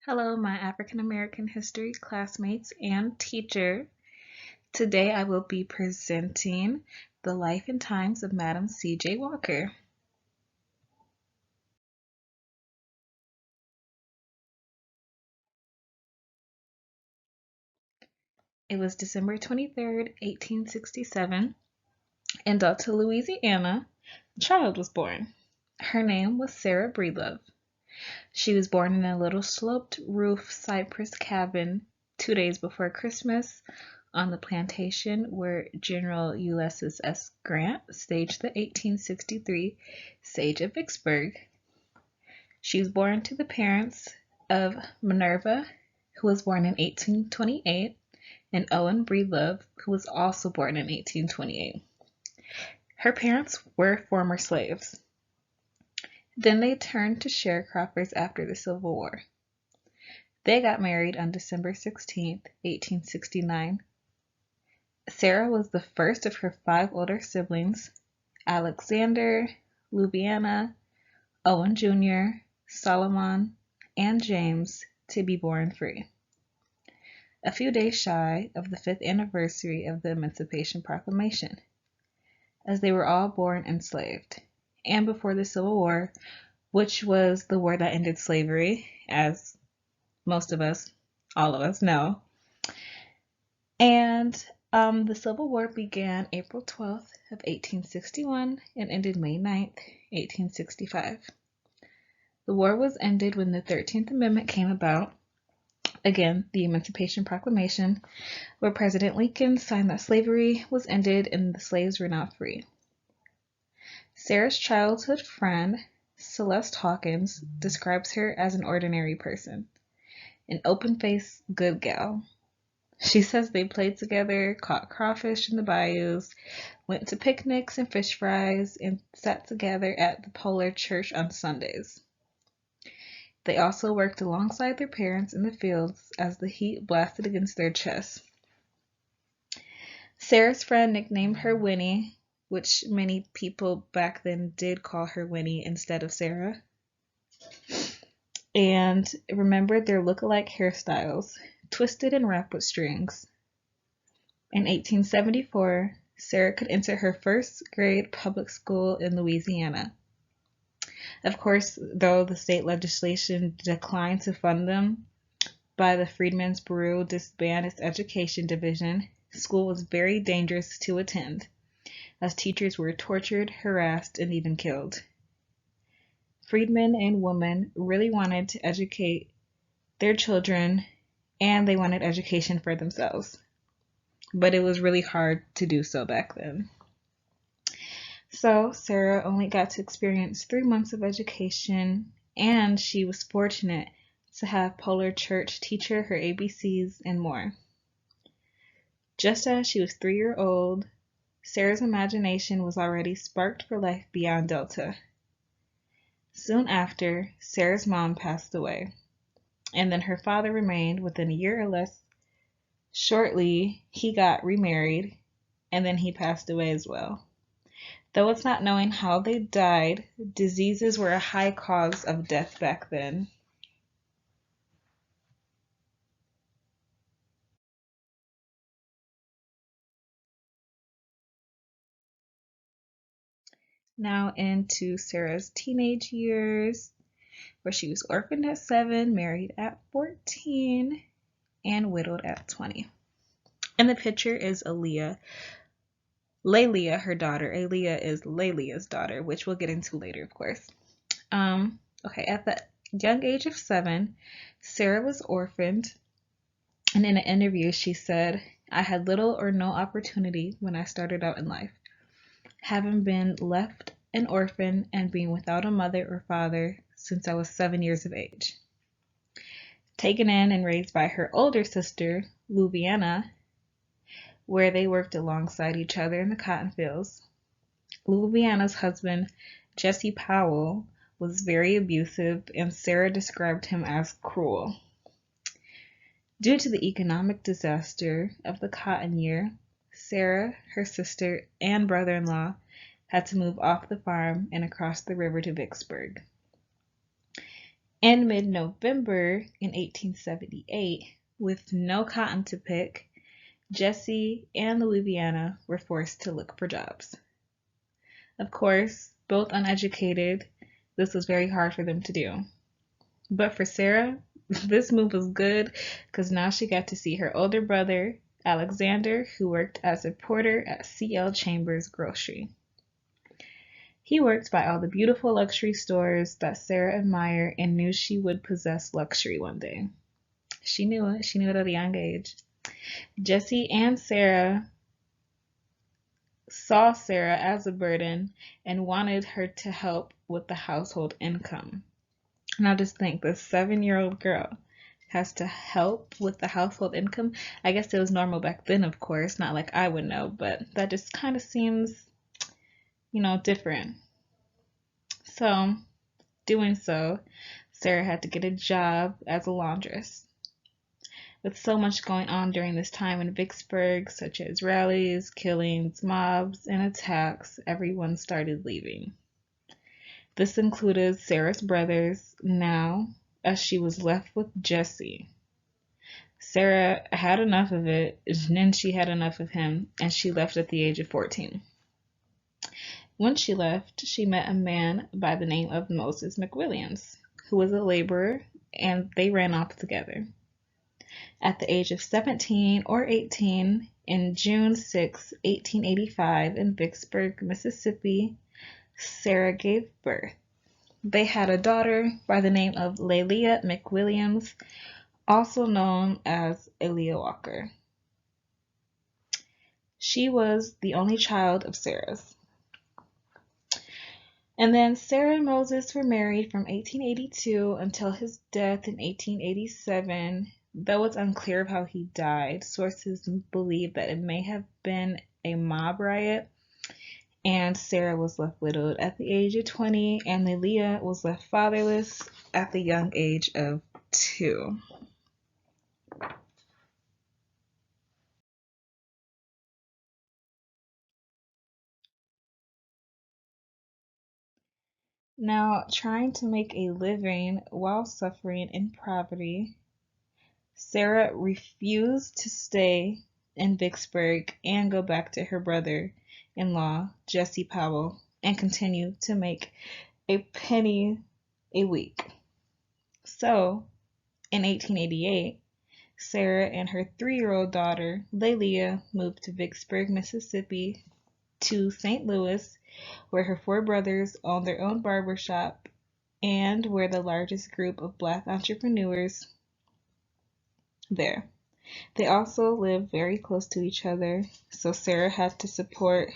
Hello, my African American history classmates and teacher. Today I will be presenting the life and times of Madam C.J. Walker. It was December 23rd, 1867. In Delta, Louisiana, a child was born. Her name was Sarah Breedlove. She was born in a little sloped roof cypress cabin 2 days before Christmas on the plantation where General Ulysses S. Grant staged the 1863 siege of Vicksburg. She was born to the parents of Minerva, who was born in 1828, and Owen Breedlove, who was also born in 1828. Her parents were former slaves. Then they turned to sharecroppers after the Civil War. They got married on December 16th, 1869. Sarah was the first of her 5 older siblings, Alexander, Louisiana, Owen Jr., Solomon, and James, to be born free. A few days shy of the 5th anniversary of the Emancipation Proclamation, as they were all born enslaved, and before the Civil War, which was the war that ended slavery, as most of us, all of us know. And the Civil War began April 12th of 1861 and ended May 9th, 1865. The war was ended when the 13th Amendment came about, again, the Emancipation Proclamation, where President Lincoln signed that slavery was ended and the slaves were now free. Sarah's childhood friend, Celeste Hawkins, describes her as an ordinary person, an open-faced good gal. She says they played together, caught crawfish in the bayous, went to picnics and fish fries, and sat together at the Polar Church on Sundays. They also worked alongside their parents in the fields as the heat blasted against their chests. Sarah's friend nicknamed her Winnie, which many people back then did call her Winnie instead of Sarah, and remembered their look-alike hairstyles, twisted and wrapped with strings. In 1874, Sarah could enter her first grade public school in Louisiana. Of course, though the state legislation declined to fund them by the Freedmen's Bureau disbanded its education division, school was very dangerous to attend, as teachers were tortured, harassed, and even killed. Freedmen and women really wanted to educate their children, and they wanted education for themselves. But it was really hard to do so back then. So Sarah only got to experience 3 months of education, and she was fortunate to have Polar Church teach her her ABCs and more. Just as she was 3 years old, Sarah's imagination was already sparked for life beyond Delta. Soon after, Sarah's mom passed away, and then her father remained within a year or less. Shortly, he got remarried, and then he passed away as well. Though it's not known how they died, diseases were a high cause of death back then. Now into Sarah's teenage years, where she was orphaned at 7, married at 14, and widowed at 20. And the picture is Aaliyah. Lelia, her daughter. Aaliyah is Lelia's daughter, which we'll get into later, of course. Okay, at the young age of 7, Sarah was orphaned, and in an interview she said, "I had little or no opportunity when I started out in life, having been left an orphan and being without a mother or father since I was 7 years of age. Taken in and raised by her older sister, Louisiana, where they worked alongside each other in the cotton fields. Louisiana's husband, Jesse Powell, was very abusive, and Sarah described him as cruel. Due to the economic disaster of the cotton year, Sarah, her sister, and brother-in-law had to move off the farm and across the river to Vicksburg. In mid-November in 1878, with no cotton to pick, Jesse and Louisiana were forced to look for jobs. Of course, both uneducated, this was very hard for them to do. But for Sarah, this move was good because now she got to see her older brother, Alexander, who worked as a porter at C.L. Chambers Grocery. He worked by all the beautiful luxury stores that Sarah admired and knew she would possess luxury one day. She knew it. She knew it at a young age. Jesse and Sarah saw Sarah as a burden and wanted her to help with the household income. Now just think, this 7-year-old girl has to help with the household income. I guess it was normal back then, of course, not like I would know, but that just kind of seems, different. So, doing so, Sarah had to get a job as a laundress. With so much going on during this time in Vicksburg, such as rallies, killings, mobs, and attacks, everyone started leaving. This included Sarah's brothers now, as she was left with Jesse. Sarah had enough of it, and then she had enough of him, and she left at the age of 14. When she left, she met a man by the name of Moses McWilliams, who was a laborer, and they ran off together. At the age of 17 or 18, in June 6, 1885, in Vicksburg, Mississippi, Sarah gave birth. They had a daughter by the name of Lelia McWilliams, also known as Aaliyah Walker. She was the only child of Sarah's. And then Sarah and Moses were married from 1882 until his death in 1887, though it's unclear of how he died. Sources believe that it may have been a mob riot, and Sarah was left widowed at the age of 20, and Lelia was left fatherless at the young age of 2. Now, trying to make a living while suffering in poverty, Sarah refused to stay in Vicksburg and go back to her brother-in-law, Jesse Powell, and continue to make a penny a week. So, in 1888, Sarah and her 3-year-old daughter, Lelia, moved to Vicksburg, Mississippi, to St. Louis, where her 4 brothers owned their own barber shop and were the largest group of Black entrepreneurs there. They also lived very close to each other, so Sarah had the support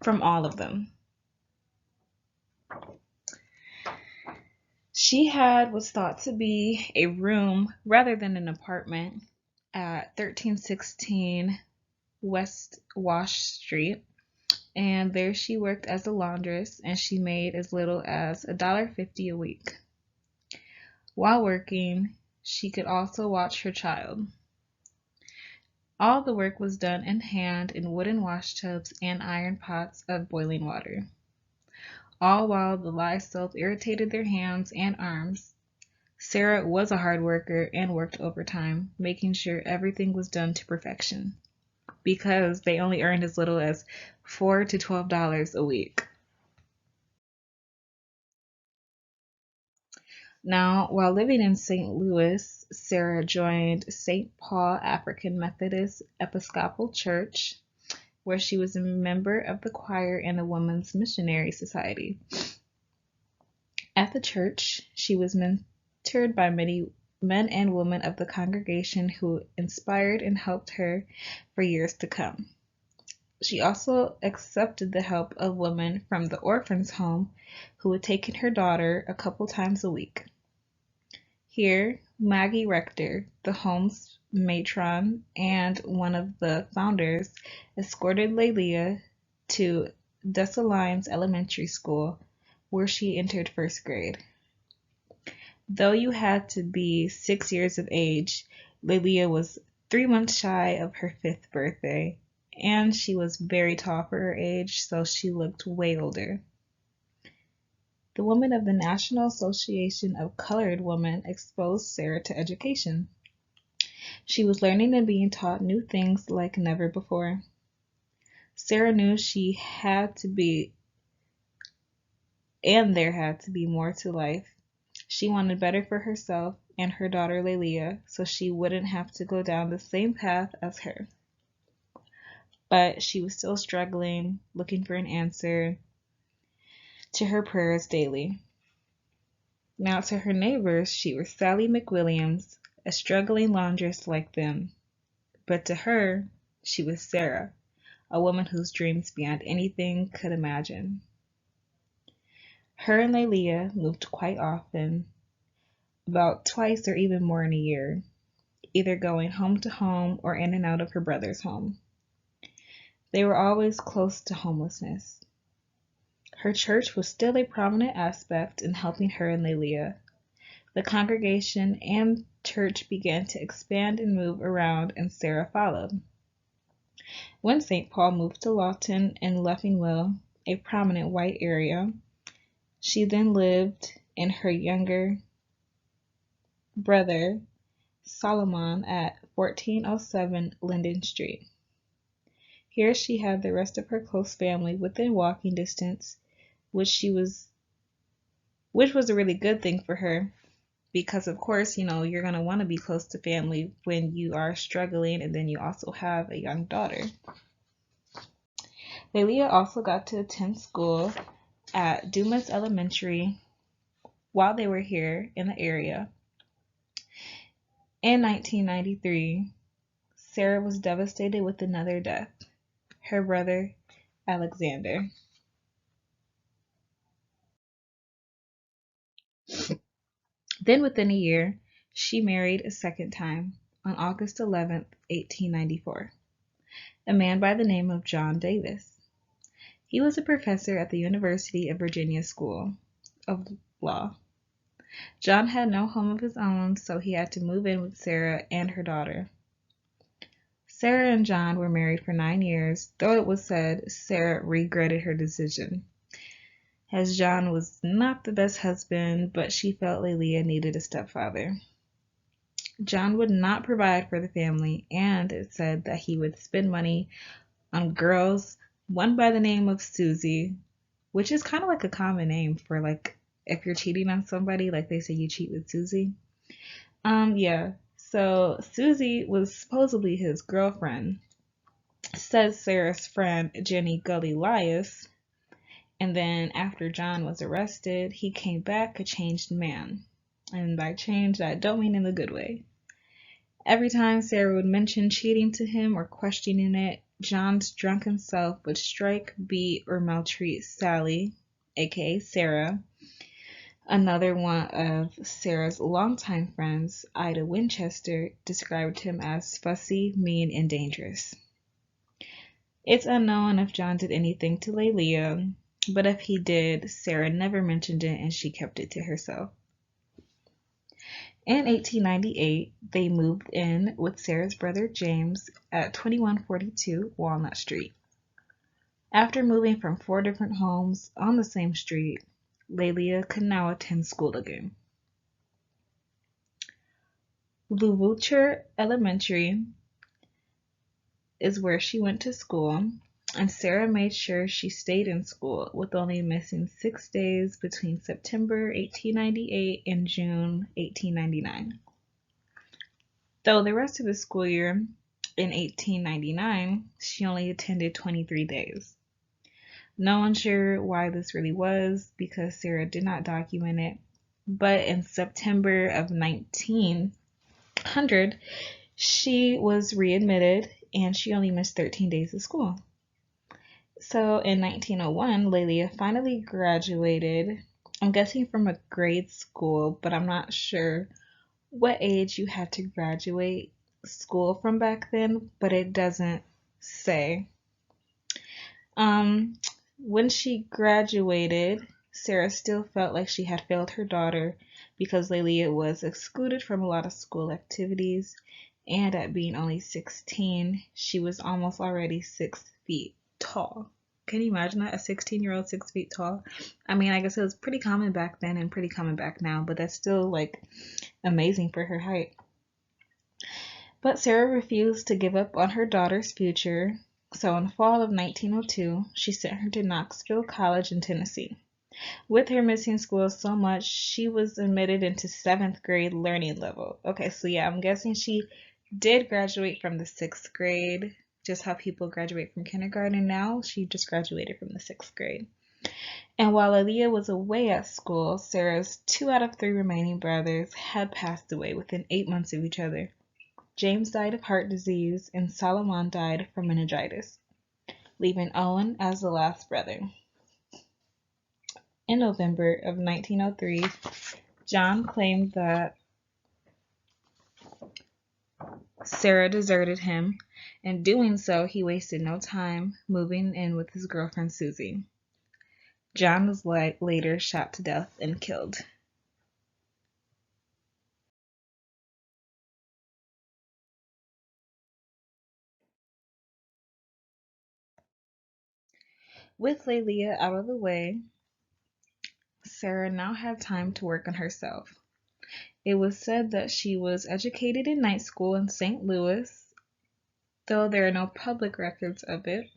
from all of them. She had what's thought to be a room rather than an apartment at 1316 West Wash Street, and there she worked as a laundress, and she made as little as $1.50 a week. While working, she could also watch her child. All the work was done in hand in wooden washtubs and iron pots of boiling water, all while the lye soap irritated their hands and arms. Sarah was a hard worker and worked overtime, making sure everything was done to perfection, because they only earned as little as $4 to $12 a week. Now, while living in St. Louis, Sarah joined St. Paul African Methodist Episcopal Church, where she was a member of the choir and the Women's Missionary Society. At the church, she was mentored by many men and women of the congregation who inspired and helped her for years to come. She also accepted the help of women from the orphans' home who had taken her daughter a couple times a week. Here, Maggie Rector, the home's matron and one of the founders, escorted Lelia to Dessalines Elementary School, where she entered 1st grade. Though you had to be 6 years of age, Lelia was 3 months shy of her 5th birthday, and she was very tall for her age, so she looked way older. The women of the National Association of Colored Women exposed Sarah to education. She was learning and being taught new things like never before. Sarah knew she had to be, and there had to be more to life. She wanted better for herself and her daughter Lelia, so she wouldn't have to go down the same path as her. But she was still struggling, looking for an answer to her prayers daily. Now to her neighbors, she was Sally McWilliams, a struggling laundress like them. But to her, she was Sarah, a woman whose dreams beyond anything could imagine. Her and Lelia moved quite often, about twice or even more in a year, either going home to home or in and out of her brother's home. They were always close to homelessness. Her church was still a prominent aspect in helping her and Lelia. The congregation and church began to expand and move around, and Sarah followed. When St. Paul moved to Lawton and Leffingwell, a prominent white area, she then lived in her younger brother Solomon at 1407 Linden Street. Here she had the rest of her close family within walking distance, which was a really good thing for her, because of course, you're going to want to be close to family when you are struggling, and then you also have a young daughter. Lelia also got to attend school at Dumas Elementary while they were here in the area. In 1993, Sarah was devastated with another death, her brother Alexander. Then within a year, she married a second time on August 11th, 1894, a man by the name of John Davis. He was a professor at the University of Virginia School of Law. John had no home of his own, so he had to move in with Sarah and her daughter. Sarah and John were married for 9 years, though it was said Sarah regretted her decision, as John was not the best husband, but she felt Lelia needed a stepfather. John would not provide for the family, and it said that he would spend money on girls, one by the name of Susie, which is kind of like a common name for, like, if you're cheating on somebody, like they say you cheat with Susie. Yeah. So Susie was supposedly his girlfriend, says Sarah's friend Jenny Gully Lias. And then after John was arrested, he came back a changed man. And by changed, I don't mean in the good way. Every time Sarah would mention cheating to him or questioning it, John's drunken self would strike, beat, or maltreat Sally, aka Sarah. Another one of Sarah's longtime friends, Ida Winchester, described him as fussy, mean, and dangerous. It's unknown if John did anything to Lelia, but if he did, Sarah never mentioned it and she kept it to herself. In 1898, they moved in with Sarah's brother James at 2142 Walnut Street. After moving from 4 different homes on the same street, Lelia could now attend school again. Louverture Elementary is where she went to school, and Sarah made sure she stayed in school, with only missing 6 days between September 1898 and June 1899. Though the rest of the school year in 1899, she only attended 23 days. No one's sure why this really was, because Sarah did not document it, but in September of 1900, she was readmitted and she only missed 13 days of school. So in 1901, Lelia finally graduated, I'm guessing from a grade school, but I'm not sure what age you had to graduate school from back then, but it doesn't say. When she graduated, Sarah still felt like she had failed her daughter because Lelia was excluded from a lot of school activities, and at being only 16, she was almost already 6 feet tall. Can you imagine that? A 16-year-old 6 feet tall? I mean, I guess it was pretty common back then and pretty common back now, but that's still like amazing for her height. But Sarah refused to give up on her daughter's future, so in fall of 1902, she sent her to Knoxville College in Tennessee. With her missing school so much, she was admitted into 7th grade learning level. Okay, so yeah, I'm guessing she did graduate from the 6th grade, just how people graduate from kindergarten now. She just graduated from the 6th grade. And while Aaliyah was away at school, Sarah's 2 out of 3 remaining brothers had passed away within 8 months of each other. James died of heart disease, and Solomon died from meningitis, leaving Owen as the last brother. In November of 1903, John claimed that Sarah deserted him. In doing so, he wasted no time moving in with his girlfriend Susie. John was later shot to death and killed. With Lelia out of the way, Sarah now had time to work on herself. It was said that she was educated in night school in St. Louis, though there are no public records of it.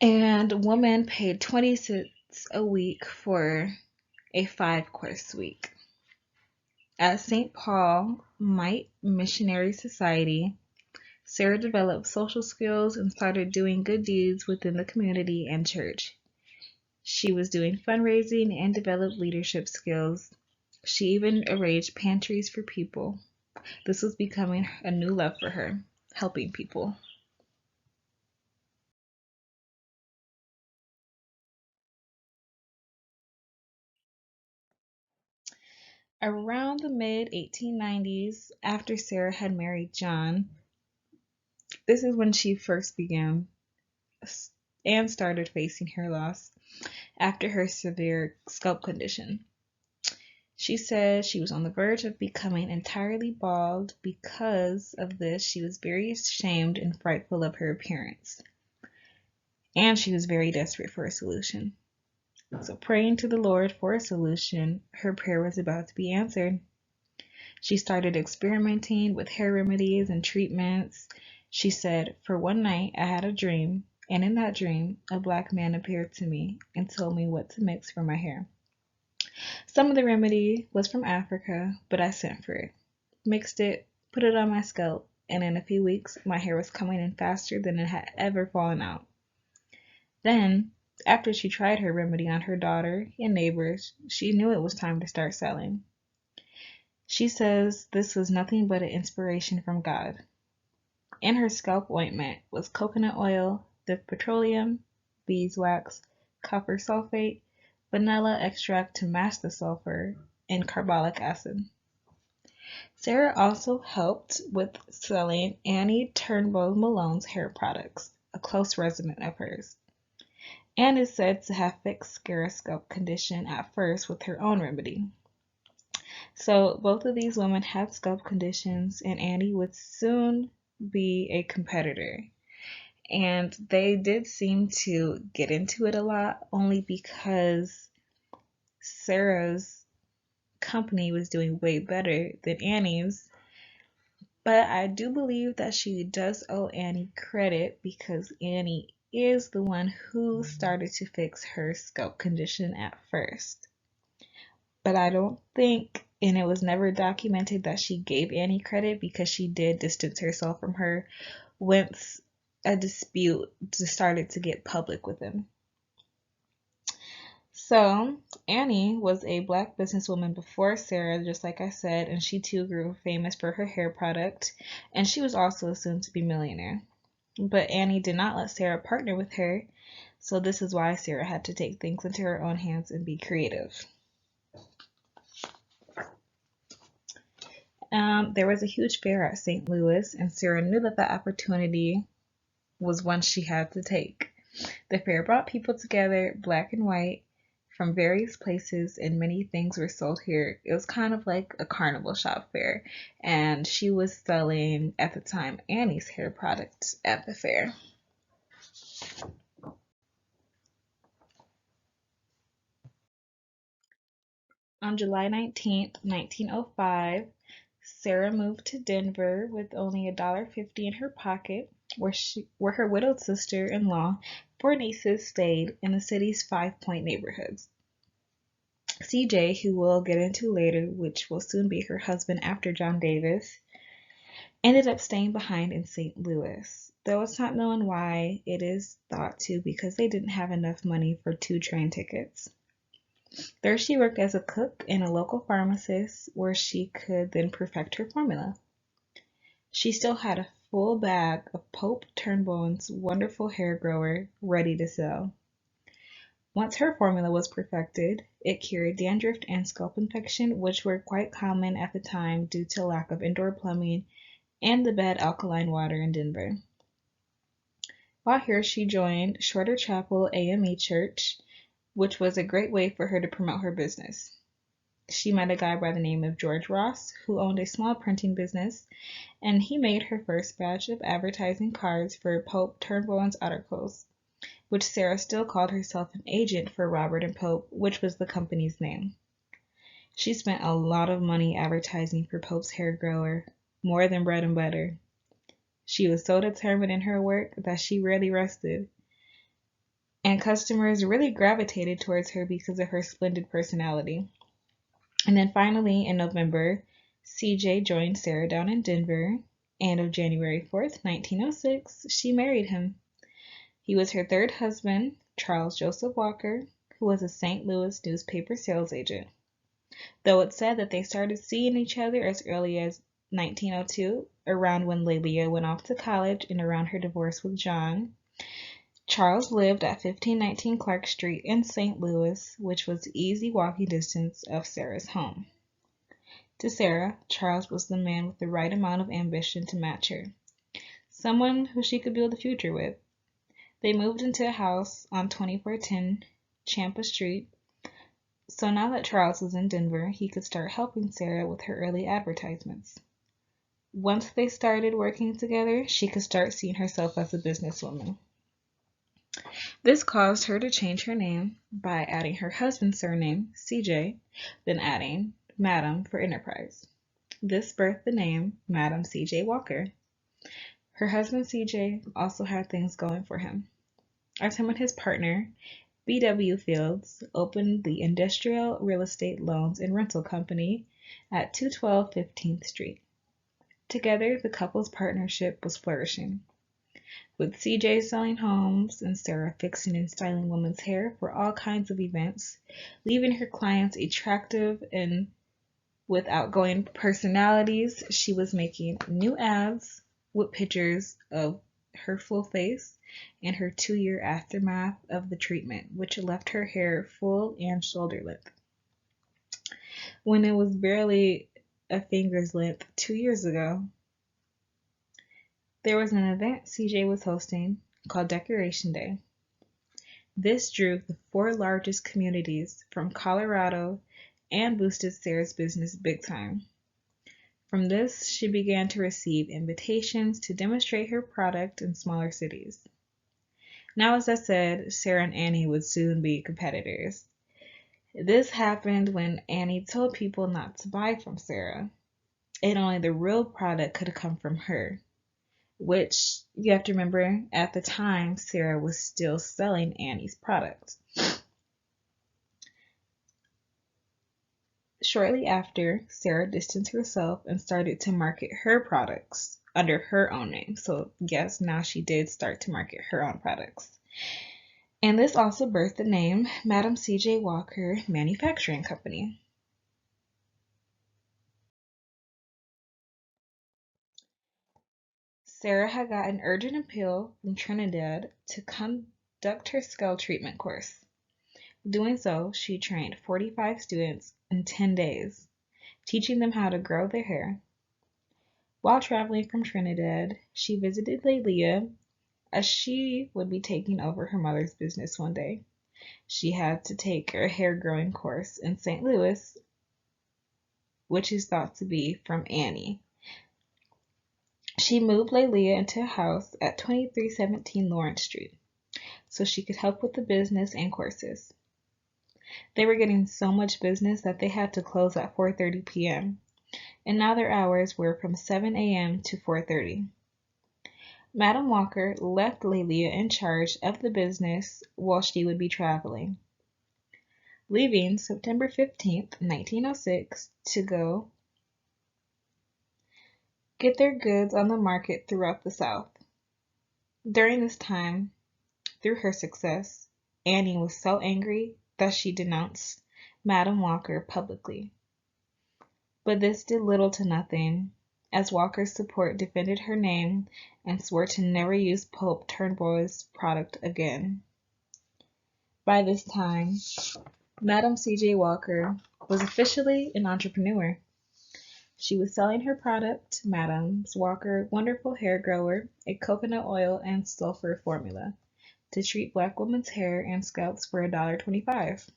And women paid 20 cents a week for a 5-course week. At St. Paul Mite Missionary Society, Sarah developed social skills and started doing good deeds within the community and church. She was doing fundraising and developed leadership skills. She even arranged pantries for people. This was becoming a new love for her, helping people. Around the mid-1890s, after Sarah had married John, this is when she first began and started facing her loss after her severe scalp condition. She said she was on the verge of becoming entirely bald. Because of this, she was very ashamed and frightful of her appearance. And she was very desperate for a solution. So, praying to the Lord for a solution, her prayer was about to be answered. She started experimenting with hair remedies and treatments. She said, "For one night I had a dream, and in that dream a black man appeared to me and told me what to mix for my hair. Some of the remedy was from Africa, but I sent for it, mixed it, put it on my scalp, and in a few weeks my hair was coming in faster than it had ever fallen out. Then, after she tried her remedy on her daughter and neighbors, she knew it was time to start selling. She says this was nothing but an inspiration from God. In her scalp ointment was coconut oil, dipped petroleum, beeswax, copper sulfate, vanilla extract to mask the sulfur, and carbolic acid." Sarah also helped with selling Annie Turnbull Malone's hair products, a close resident of hers, and is said to have fixed Sarah's scalp condition at first with her own remedy. So both of these women had scalp conditions, and Annie would soon be a competitor. And they did seem to get into it a lot, only because Sarah's company was doing way better than Annie's. But I do believe that she does owe Annie credit, because Annie is the one who started to fix her scalp condition at first. But I don't think, and it was never documented, that she gave Annie credit, because she did distance herself from her once a dispute started to get public with him. So Annie was a black businesswoman before Sarah, just like I said, and she too grew famous for her hair product, and she was also a soon-to-be millionaire. But Annie did not let Sarah partner with her, so this is why Sarah had to take things into her own hands and be creative. There was a huge fair at St. Louis, and Sarah knew that the opportunity was one she had to take. The fair brought people together, black and white, from various places, and many things were sold here. It was kind of like a carnival shop fair, and she was selling, at the time, Annie's hair products at the fair. On July 19th, 1905, Sarah moved to Denver with only $1.50 in her pocket, where her widowed sister-in-law, four nieces stayed in the city's Five Point neighborhoods. CJ, who we'll get into later, which will soon be her husband after John Davis, ended up staying behind in St. Louis. Though it's not known why, it is thought to because they didn't have enough money for 2 train tickets. There she worked as a cook and a local pharmacist where she could then perfect her formula. She still had a full bag of Pope Turnbone's wonderful hair grower ready to sell. Once her formula was perfected, it cured dandruff and scalp infection, which were quite common at the time due to lack of indoor plumbing and the bad alkaline water in Denver. While here, she joined Shorter Chapel AME Church, which was a great way for her to promote her business. She met a guy by the name of George Ross, who owned a small printing business, and he made her first batch of advertising cards for Pope Turnbone's articles, which Sarah still called herself an agent for Robert and Pope, which was the company's name. She spent a lot of money advertising for Pope's hair grower, more than bread and butter. She was so determined in her work that she rarely rested, and customers really gravitated towards her because of her splendid personality. And then finally, in November, CJ joined Sarah down in Denver, and on January 4th, 1906, she married him. He was her third husband, Charles Joseph Walker, who was a St. Louis newspaper sales agent. Though it's said that they started seeing each other as early as 1902, around when Lelia went off to college and around her divorce with John. Charles lived at 1519 Clark Street in St. Louis, which was easy walking distance of Sarah's home. To Sarah, Charles was the man with the right amount of ambition to match her, someone who she could build a future with. They moved into a house on 2410 Champa Street, so now that Charles was in Denver, he could start helping Sarah with her early advertisements. Once they started working together, she could start seeing herself as a businesswoman. This caused her to change her name by adding her husband's surname, CJ, then adding Madam for Enterprise. This birthed the name Madam CJ Walker. Her husband CJ also had things going for him, as him and his partner, B.W. Fields, opened the Industrial Real Estate Loans and Rental Company at 212 15th Street. Together, the couple's partnership was flourishing, with CJ selling homes and Sarah fixing and styling women's hair for all kinds of events, leaving her clients attractive and with outgoing personalities. She was making new ads with pictures of her full face and her 2-year aftermath of the treatment, which left her hair full and shoulder length, when it was barely a finger's length 2 years ago. There was an event CJ was hosting called Decoration Day. This drew the 4 largest communities from Colorado and boosted Sarah's business big time. From this, she began to receive invitations to demonstrate her product in smaller cities. Now, as I said, Sarah and Annie would soon be competitors. This happened when Annie told people not to buy from Sarah, and only the real product could come from her, which you have to remember, at the time, Sarah was still selling Annie's product. Shortly after, Sarah distanced herself and started to market her products under her own name. So yes, now she did start to market her own products. And this also birthed the name Madam C.J. Walker Manufacturing Company. Sarah had got an urgent appeal from Trinidad to conduct her scalp treatment course. Doing so, she trained 45 students in 10 days, teaching them how to grow their hair. While traveling from Trinidad, she visited Lelia, as she would be taking over her mother's business one day. She had to take a hair growing course in St. Louis, which is thought to be from Annie. She moved Lelia into a house at 2317 Lawrence Street so she could help with the business and courses. They were getting so much business that they had to close at 4:30 p.m., and now their hours were from 7 a.m. to 4:30. Madam Walker left Lelia in charge of the business while she would be traveling, leaving September 15th, 1906 to go get their goods on the market throughout the South. During this time, through her success, Annie was so angry that she denounced Madam Walker publicly. But this did little to nothing, as Walker's support defended her name and swore to never use Pope Turnbull's product again. By this time, Madam C.J. Walker was officially an entrepreneur. She was selling her product, Madam's Walker Wonderful Hair Grower, a coconut oil and sulfur formula, to treat black women's hair and scalps for $1.25.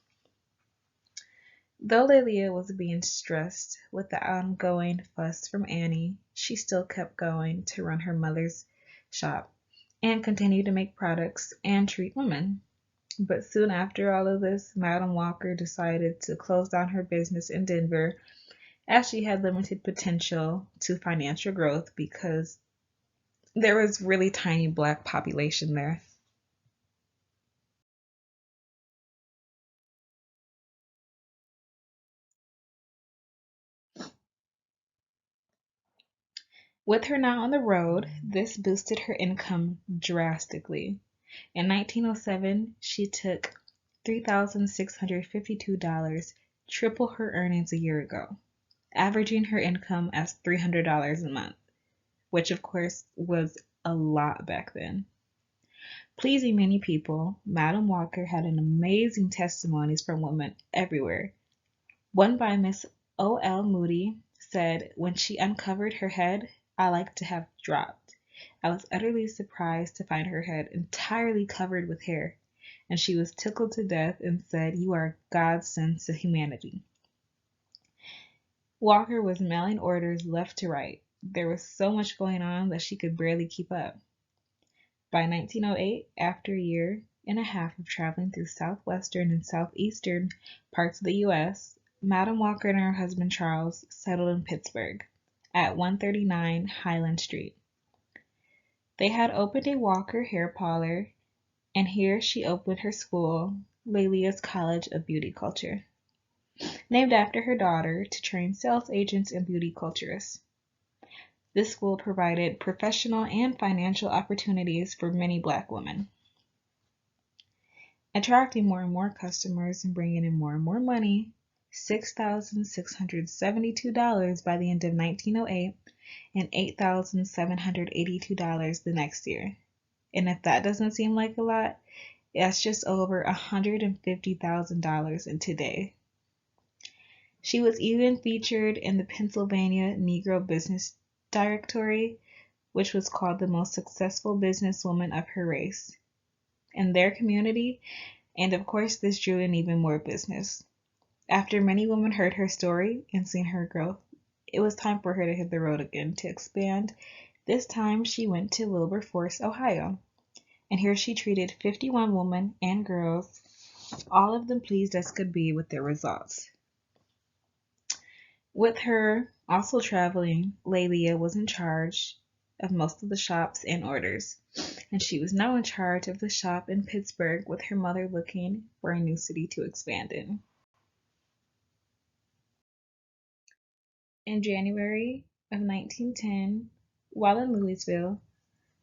Though Lelia was being stressed with the ongoing fuss from Annie, she still kept going to run her mother's shop and continue to make products and treat women. But soon after all of this, Madam Walker decided to close down her business in Denver, as she had limited potential to financial growth because there was really tiny black population there. With her now on the road, this boosted her income drastically. In 1907, she took $3,652, triple her earnings a year ago, averaging her income as $300 a month, which of course was a lot back then. Pleasing many people, Madam Walker had an amazing testimonies from women everywhere. One by Miss O.L. Moody said, "When she uncovered her head, I like to have dropped. I was utterly surprised to find her head entirely covered with hair, and she was tickled to death and said, 'You are God's son to humanity.'" Walker was mailing orders left to right. There was so much going on that she could barely keep up. By 1908, after a year and a half of traveling through southwestern and southeastern parts of the U.S., Madam Walker and her husband Charles settled in Pittsburgh at 139 Highland Street. They had opened a Walker hair parlor, and here she opened her school, Lelia's College of Beauty Culture, named after her daughter to train sales agents and beauty culturists. This school provided professional and financial opportunities for many black women, attracting more and more customers and bringing in more and more money. $6,672 by the end of 1908 and $8,782 the next year. And if that doesn't seem like a lot, that's just over $150,000 in today. She was even featured in the Pennsylvania Negro Business Directory, which was called the most successful businesswoman of her race in their community, and of course this drew in even more business. After many women heard her story and seen her growth, it was time for her to hit the road again to expand. This time she went to Wilberforce, Ohio, and here she treated 51 women and girls, all of them pleased as could be with their results. With her also traveling, Lelia was in charge of most of the shops and orders, and she was now in charge of the shop in Pittsburgh with her mother looking for a new city to expand in. In January of 1910, while in Louisville,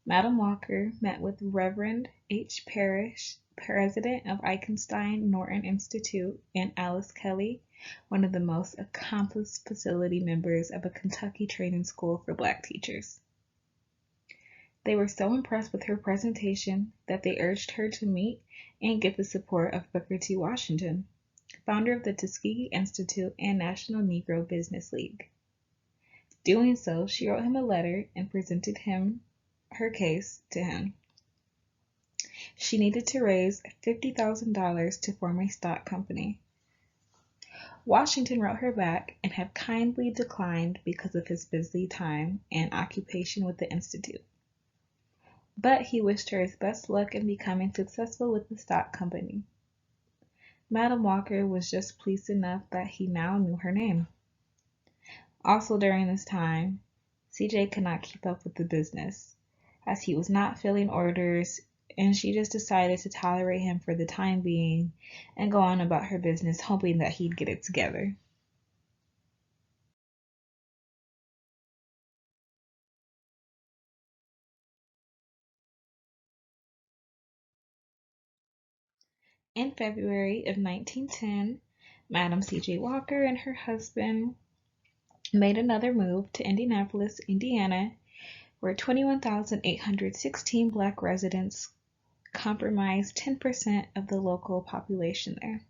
Madam Walker met with Reverend H. Parrish, president of Eichenstein Norton Institute, and Alice Kelly, one of the most accomplished facility members of a Kentucky training school for black teachers. They were so impressed with her presentation that they urged her to meet and get the support of Booker T. Washington, founder of the Tuskegee Institute and National Negro Business League. Doing so, she wrote him a letter and presented her case to him. She needed to raise $50,000 to form a stock company. Washington wrote her back and had kindly declined because of his busy time and occupation with the Institute. But he wished her his best luck in becoming successful with the stock company. Madam Walker was just pleased enough that he now knew her name. Also during this time, CJ could not keep up with the business, as he was not filling orders, and she just decided to tolerate him for the time being and go on about her business, hoping that he'd get it together. In February of 1910, Madam C.J. Walker and her husband made another move to Indianapolis, Indiana, where 21,816 Black residents comprised 10% of the local population there,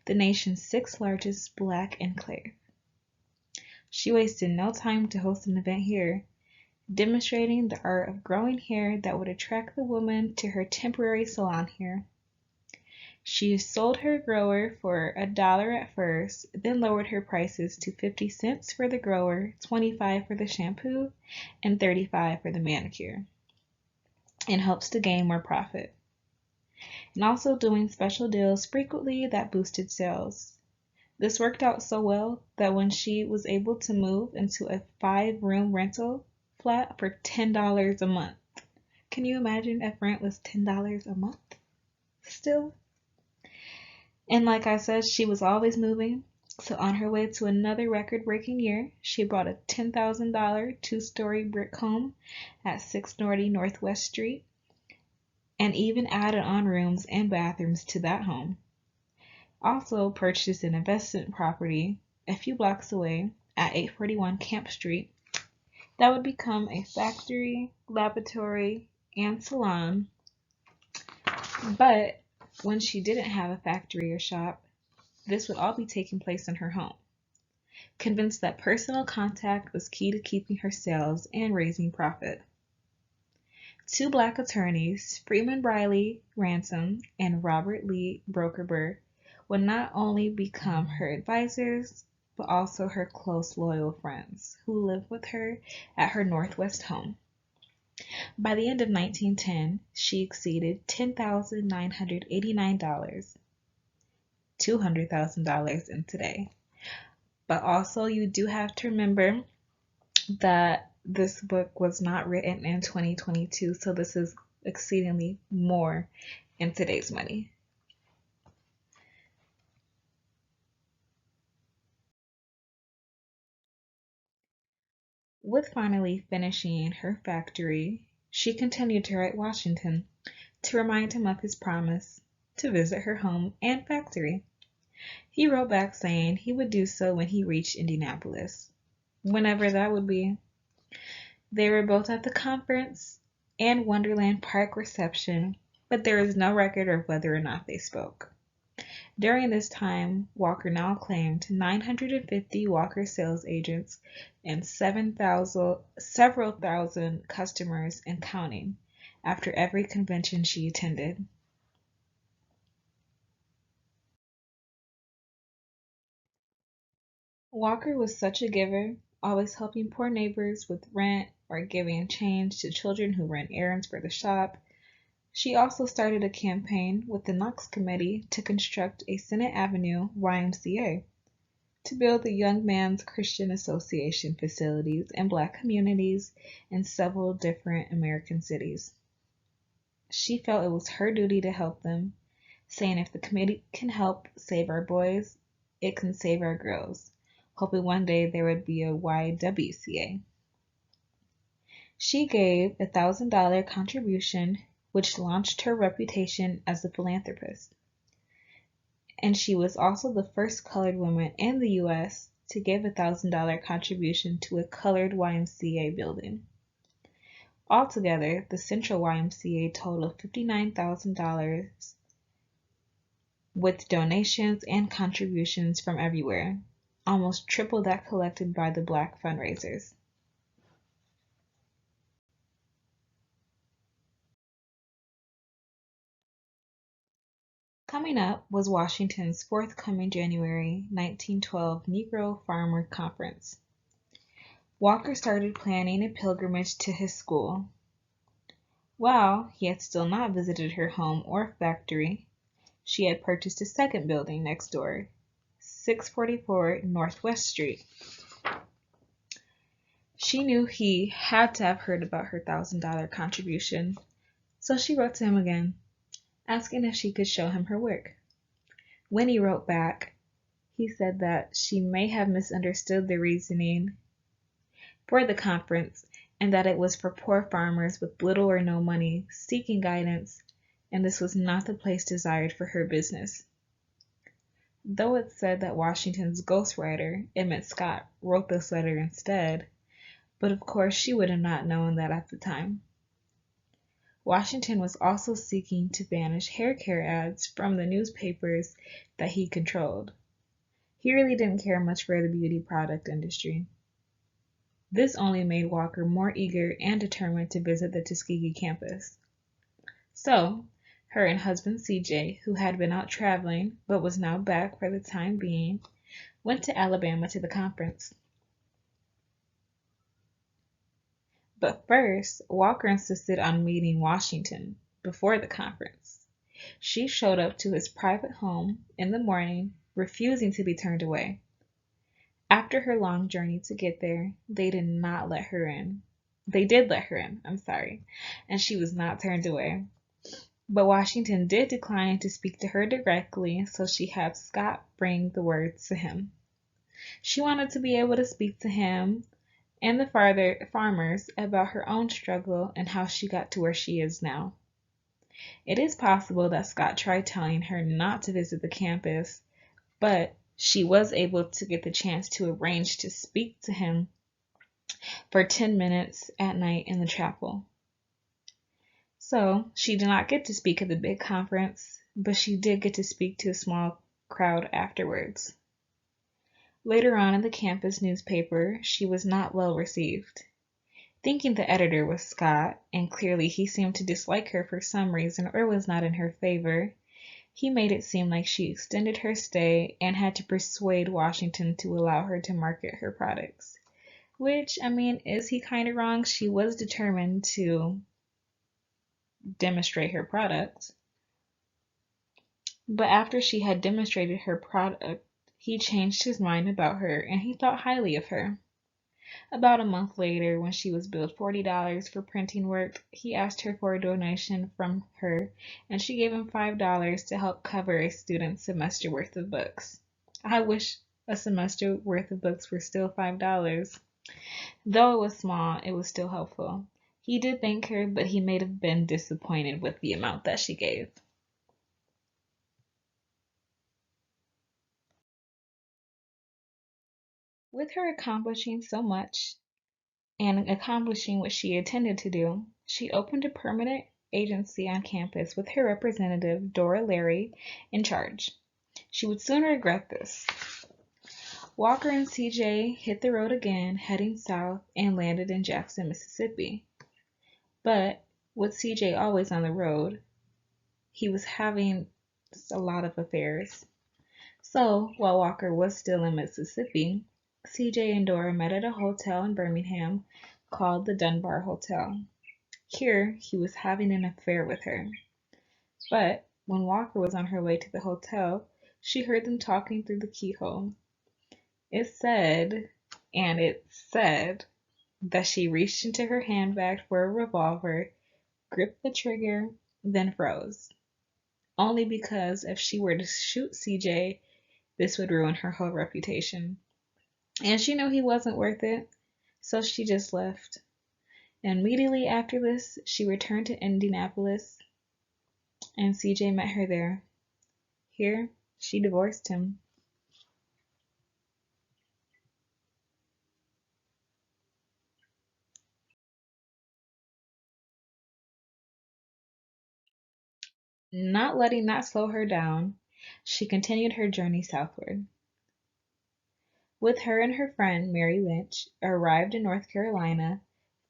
the nation's sixth largest Black enclave. She wasted no time to host an event here, demonstrating the art of growing hair that would attract the woman to her temporary salon here. She sold her grower for $1 at first, then lowered her prices to 50 cents for the grower, 25 for the shampoo, and 35 for the manicure, in hopes to gain more profit. And also doing special deals frequently that boosted sales. This worked out so well that when she was able to move into a 5-room rental flat for $10 a month. Can you imagine if rent was $10 a month still? And like I said, she was always moving. So on her way to another record-breaking year, she bought a $10,000 two-story brick home at 690 Northwest Street, and even added on rooms and bathrooms to that home. Also purchased an investment property a few blocks away at 841 Camp Street that would become a factory, laboratory, and salon. But when she didn't have a factory or shop, this would all be taking place in her home. Convinced that personal contact was key to keeping her sales and raising profit. 2 Black attorneys, Freeman Riley Ransom and Robert Lee Brokerberg, would not only become her advisors, but also her close, loyal friends who lived with her at her Northwest home. By the end of 1910, she exceeded $10,989, $200,000 in today. But also, you do have to remember that this book was not written in 2022, so this is exceedingly more in today's money. With finally finishing her factory, she continued to write Washington to remind him of his promise to visit her home and factory. He wrote back saying he would do so when he reached Indianapolis, whenever that would be. They were both at the conference and Wonderland Park reception, but there is no record of whether or not they spoke. During this time, Walker now claimed 950 Walker sales agents and several thousand customers and counting after every convention she attended. Walker was such a giver, always helping poor neighbors with rent or giving change to children who ran errands for the shop. She also started a campaign with the Knox Committee to construct a Senate Avenue YMCA, to build the Young Men's Christian Association facilities in Black communities in several different American cities. She felt it was her duty to help them, saying if the committee can help save our boys, it can save our girls, hoping one day there would be a YWCA. She gave a $1,000 contribution, which launched her reputation as a philanthropist. And she was also the first colored woman in the U.S. to give a $1,000 contribution to a colored YMCA building. Altogether, the Central YMCA totaled $59,000 with donations and contributions from everywhere, almost triple that collected by the Black fundraisers. Coming up was Washington's forthcoming January 1912 Negro Farmer Conference. Walker started planning a pilgrimage to his school. While he had still not visited her home or factory, she had purchased a second building next door, 644 Northwest Street. She knew he had to have heard about her $1,000 contribution, so she wrote to him again, asking if she could show him her work. When he wrote back, he said that she may have misunderstood the reasoning for the conference and that it was for poor farmers with little or no money seeking guidance, and this was not the place desired for her business. Though it said that Washington's ghostwriter, Emmett Scott, wrote this letter instead, but of course she would have not known that at the time. Washington was also seeking to banish hair care ads from the newspapers that he controlled. He really didn't care much for the beauty product industry. This only made Walker more eager and determined to visit the Tuskegee campus. So, her and husband CJ, who had been out traveling but was now back for the time being, went to Alabama to the conference. But first, Walker insisted on meeting Washington before the conference. She showed up to his private home in the morning, refusing to be turned away. After her long journey to get there, they did let her in, and she was not turned away. But Washington did decline to speak to her directly, so she had Scott bring the words to him. She wanted to be able to speak to him and the farmers about her own struggle and how she got to where she is now. It is possible that Scott tried telling her not to visit the campus, but she was able to get the chance to arrange to speak to him for 10 minutes at night in the chapel. So she did not get to speak at the big conference, but she did get to speak to a small crowd afterwards. Later on in the campus newspaper, she was not well received. Thinking the editor was Scott, and clearly he seemed to dislike her for some reason or was not in her favor, he made it seem like she extended her stay and had to persuade Washington to allow her to market her products. Which, is he kind of wrong? She was determined to demonstrate her product. But after she had demonstrated her product, he changed his mind about her and he thought highly of her. About a month later, when she was billed $40 for printing work, he asked her for a donation from her, and she gave him $5 to help cover a student's semester worth of books. I wish a semester worth of books were still $5. Though it was small, it was still helpful. He did thank her, but he may have been disappointed with the amount that she gave. With her accomplishing so much, and accomplishing what she intended to do, she opened a permanent agency on campus with her representative, Dora Larry, in charge. She would soon regret this. Walker and CJ hit the road again, heading south, and landed in Jackson, Mississippi. But with CJ always on the road, he was having a lot of affairs. So while Walker was still in Mississippi, CJ and Dora met at a hotel in Birmingham called the Dunbar Hotel. Here, he was having an affair with her. But when Walker was on her way to the hotel, she heard them talking through the keyhole. It said that she reached into her handbag for a revolver, gripped the trigger, then froze. Only because if she were to shoot CJ, this would ruin her whole reputation. And she knew he wasn't worth it, so she just left. And immediately after this, she returned to Indianapolis, and CJ met her there. Here, she divorced him. Not letting that slow her down, she continued her journey southward. With her and her friend, Mary Lynch, arrived in North Carolina,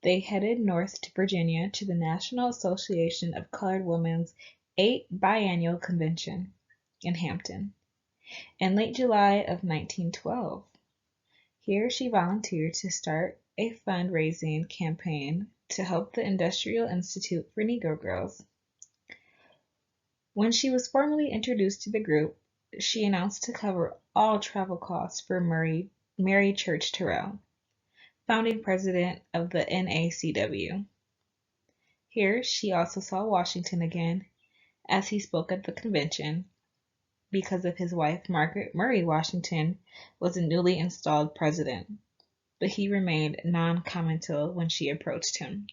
they headed north to Virginia to the National Association of Colored Women's 8th Biennial Convention in Hampton in late July of 1912. Here she volunteered to start a fundraising campaign to help the Industrial Institute for Negro Girls. When she was formally introduced to the group, she announced to cover all travel costs for Mary Church Terrell, founding president of the NACW. Here she also saw Washington again, as he spoke at the convention, because of his wife Margaret Murray Washington was a newly installed president, but he remained non-committal when she approached him.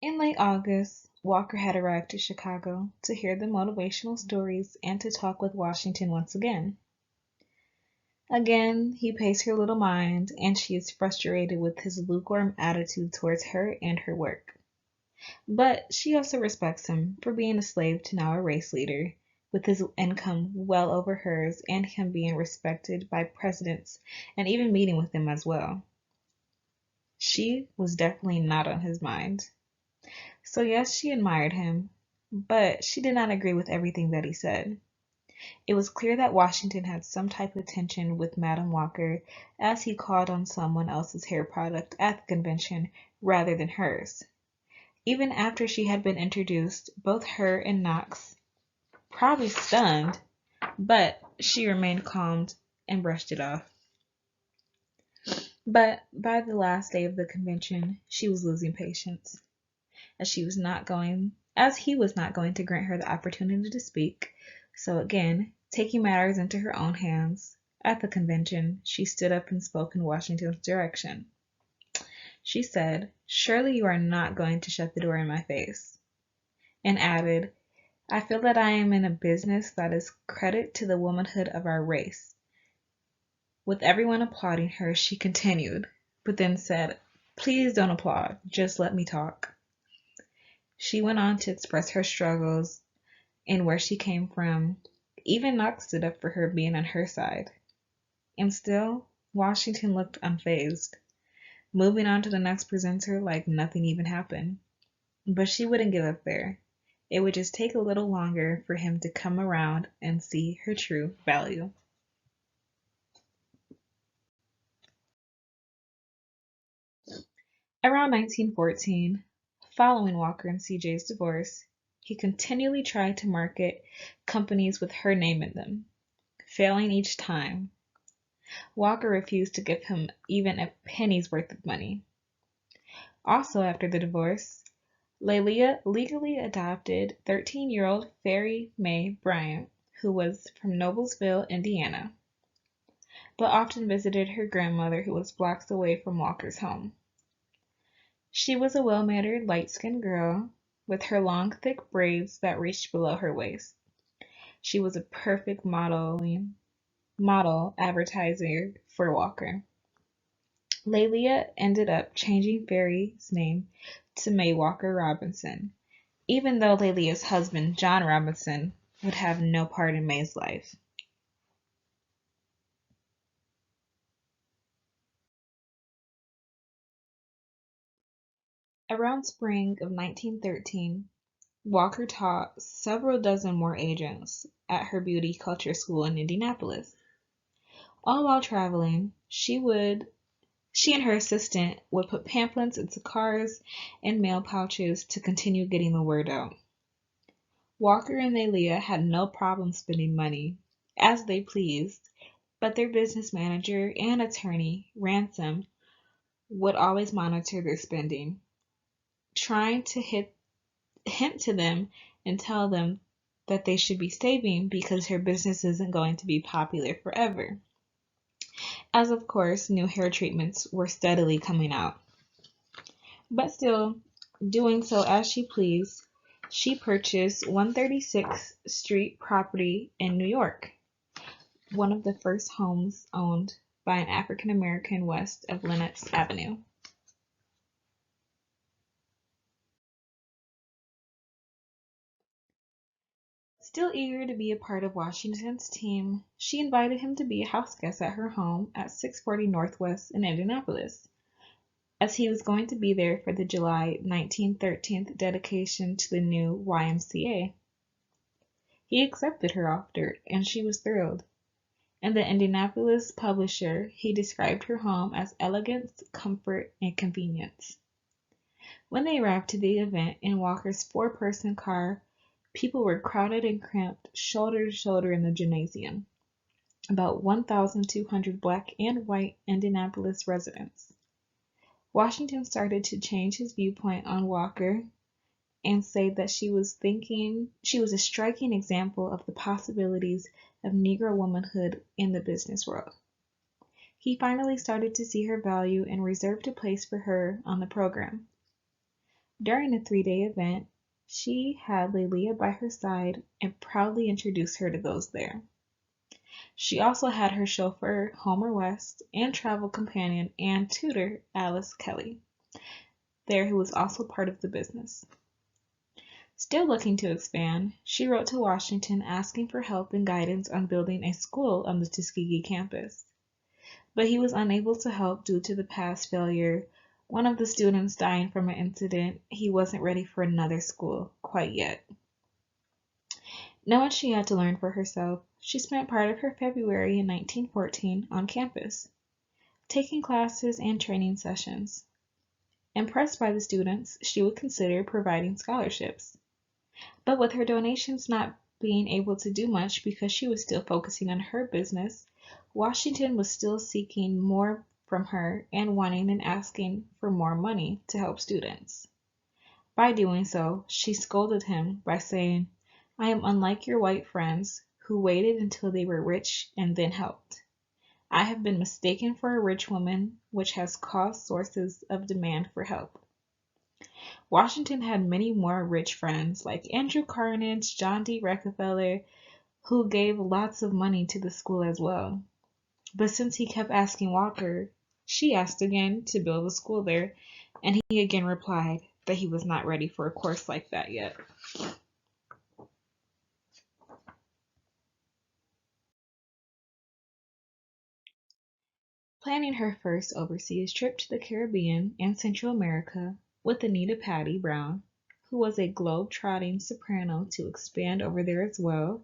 In late August, Walker had arrived to Chicago to hear the motivational stories and to talk with Washington once again. Again, he pays her little mind, and she is frustrated with his lukewarm attitude towards her and her work. But she also respects him for being a slave to now a race leader, with his income well over hers and him being respected by presidents and even meeting with them as well. She was definitely not on his mind. So yes, she admired him, but she did not agree with everything that he said. It was clear that Washington had some type of tension with Madam Walker, as he called on someone else's hair product at the convention rather than hers. Even after she had been introduced, both her and Knox, probably stunned, but she remained calm and brushed it off. But by the last day of the convention, she was losing patience, as he was not going to grant her the opportunity to speak. So again, taking matters into her own hands, at the convention, she stood up and spoke in Washington's direction. She said, "Surely you are not going to shut the door in my face," and added, "I feel that I am in a business that is credit to the womanhood of our race." With everyone applauding her, she continued, but then said, "Please don't applaud, just let me talk." She went on to express her struggles and where she came from. Even Knox stood up for her, being on her side. And still, Washington looked unfazed, moving on to the next presenter like nothing even happened. But she wouldn't give up there. It would just take a little longer for him to come around and see her true value. Around 1914, following Walker and CJ's divorce, he continually tried to market companies with her name in them, failing each time. Walker refused to give him even a penny's worth of money. Also after the divorce, Lelia legally adopted 13-year-old Fairy Mae Bryant, who was from Noblesville, Indiana, but often visited her grandmother, who was blocks away from Walker's home. She was a well-mannered, light-skinned girl with her long, thick braids that reached below her waist. She was a perfect model advertiser for Walker. Lelia ended up changing Fairy's name to May Walker Robinson, even though Lelia's husband, John Robinson, would have no part in May's life. Around spring of 1913, Walker taught several dozen more agents at her beauty culture school in Indianapolis. All while traveling, she and her assistant would put pamphlets into cars and mail pouches to continue getting the word out. Walker and Lelia had no problem spending money, as they pleased, but their business manager and attorney, Ransom, would always monitor their spending, trying to hint to them and tell them that they should be saving because her business isn't going to be popular forever. As of course, new hair treatments were steadily coming out. But still, doing so as she pleased, she purchased 136th Street property in New York, one of the first homes owned by an African American west of Lenox Avenue. Still eager to be a part of Washington's team, she invited him to be a house guest at her home at 640 Northwest in Indianapolis, as he was going to be there for the July 1913 dedication to the new YMCA. He accepted her offer, and she was thrilled, and the Indianapolis publisher, he described her home as elegance, comfort, and convenience. When they arrived to the event in Walker's four-person car, people were crowded and cramped, shoulder to shoulder in the gymnasium. About 1,200 black and white Indianapolis residents. Washington started to change his viewpoint on Walker and say that she was a striking example of the possibilities of Negro womanhood in the business world. He finally started to see her value and reserved a place for her on the program. During the 3-day event, she had Lelia by her side and proudly introduced her to those there. She also had her chauffeur, Homer West, and travel companion and tutor, Alice Kelly, there, who was also part of the business. Still looking to expand, she wrote to Washington asking for help and guidance on building a school on the Tuskegee campus. But he was unable to help due to the past failure, one of the students dying from an incident. He wasn't ready for another school quite yet. Knowing she had to learn for herself, she spent part of her February in 1914 on campus, taking classes and training sessions. Impressed by the students, she would consider providing scholarships. But with her donations not being able to do much because she was still focusing on her business, Washington was still seeking more from her and wanting and asking for more money to help students. By doing so, she scolded him by saying, "I am unlike your white friends who waited until they were rich and then helped. I have been mistaken for a rich woman, which has caused sources of demand for help." Washington had many more rich friends like Andrew Carnegie, John D. Rockefeller, who gave lots of money to the school as well. But since he kept asking Walker, she asked again to build a school there, and he again replied that he was not ready for a course like that yet. Planning her first overseas trip to the Caribbean and Central America with Anita Patty Brown, who was a globe-trotting soprano to expand over there as well.